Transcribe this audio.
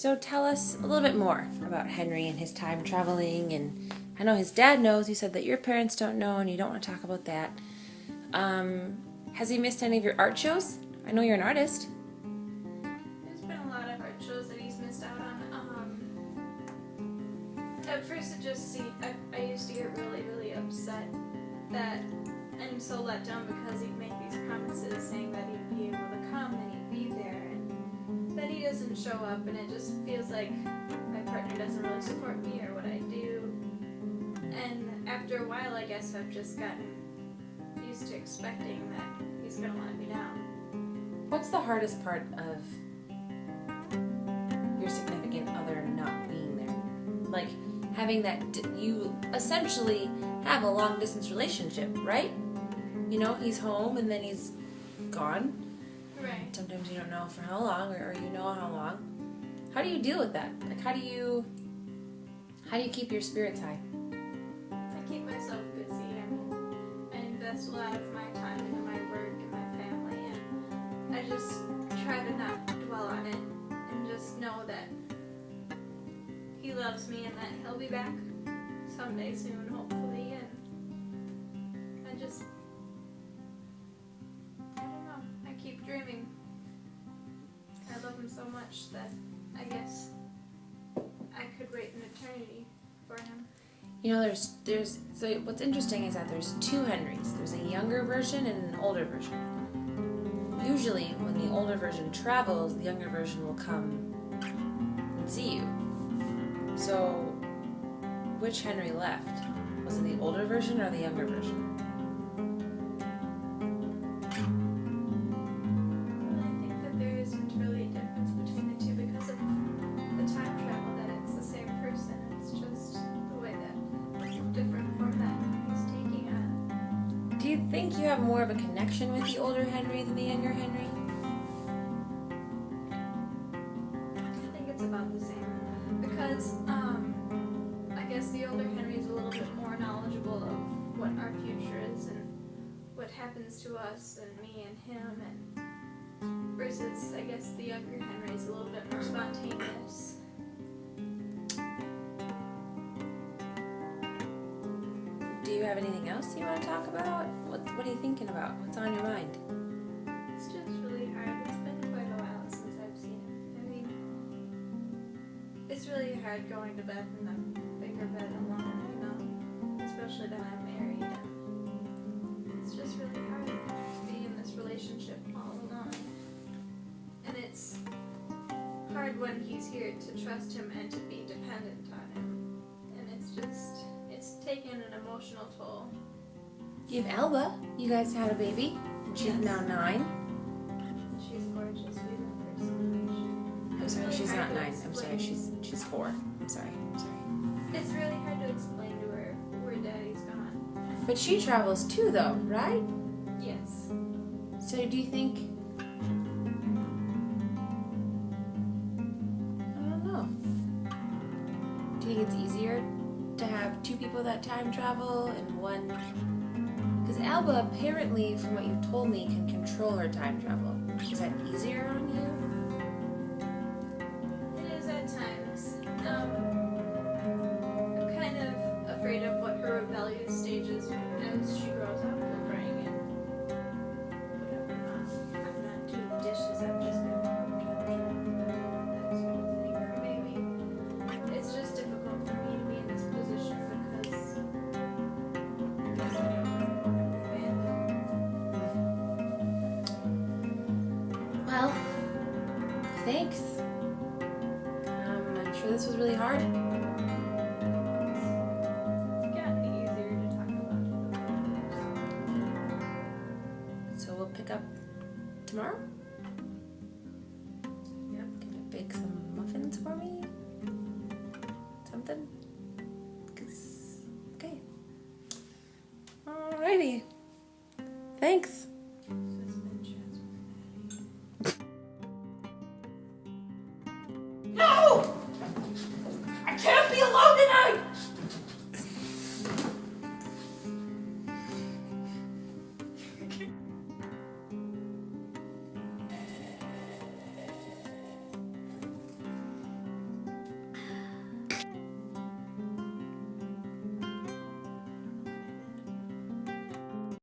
So tell us a little bit more about Henry and his time traveling. And I know his dad knows. You said that your parents don't know and you don't want to talk about that. Has he missed any of your art shows? I know you're an artist. There's been a lot of art shows that he's missed out on. At first it just seemed, I used to get really, really upset that I'm so let down because he'd make these promises saying that he'd be able to come and he'd be there, and that he doesn't show up, and it just feels like my partner doesn't really support me or what I do. And after a while, I guess I've just gotten used to expecting that he's gonna let me down. What's the hardest part of your significant other not being there? Like, having that, you essentially have a long distance relationship, right? You know, he's home and then he's gone. Right. Sometimes you don't know for how long, or you know how long. How do you deal with that? Like, how do you keep your spirits high? I keep myself busy. I invest a lot of my time into my work and my family, and I just try to not dwell on it and just know that he loves me and that he'll be back someday soon, hopefully. And I don't know, I keep dreaming. I love him so much that I guess I could wait an eternity for him. You know, so what's interesting is that there's two Henrys. There's a younger version and an older version. Usually, when the older version travels, the younger version will come and see you. So, which Henry left? Was it the older version or the younger version? Well, I think that there isn't really a difference between the two because of the time travel, that it's the same person. It's just the way that different form that he's taking on. Do you think you have more of a connection with the older Henry than the younger Henry? I think it's about the same because I guess the older Henry is a little bit more knowledgeable of what our future is and what happens to us and me and him, and versus I guess the younger Henry is a little bit more spontaneous. Do you have anything else you want to talk about? What are you thinking about? What's on your mind? It's just really hard. It's been quite a while since I've seen it. I mean, it's really hard going to bed in a bigger bed alone, you know, especially that I'm married. And it's just really hard to be in this relationship all alone. And it's hard when he's here to trust him and to be dependent on him. And it's taken an emotional toll. You have Alba. You guys had a baby, and she's now 9. She's gorgeous. We love her so much. I'm sorry, she's not 9. I'm sorry, she's 4. I'm sorry. It's really hard to explain to her where Daddy's gone. But she travels too, though, right? Yes. So do you think? I don't know. Do you think it's easier to have 2 people that time travel and one? Because Alba, apparently, from what you've told me, can control her time travel. Is that easier on you? It is at times. I'm kind of afraid of what her rebellious stages as she grows up will bring, and whatever. I'm not doing the dishes. I'm just going to that sort of thing. Or maybe it's just difficult for me to be in this position because I guess I don't know what to Well, thanks. I'm sure this was really hard. It's gotten easier to talk about it. So we'll pick up tomorrow? Yep. Gonna bake some muffins for me? Something? Okay. Alrighty. Thanks.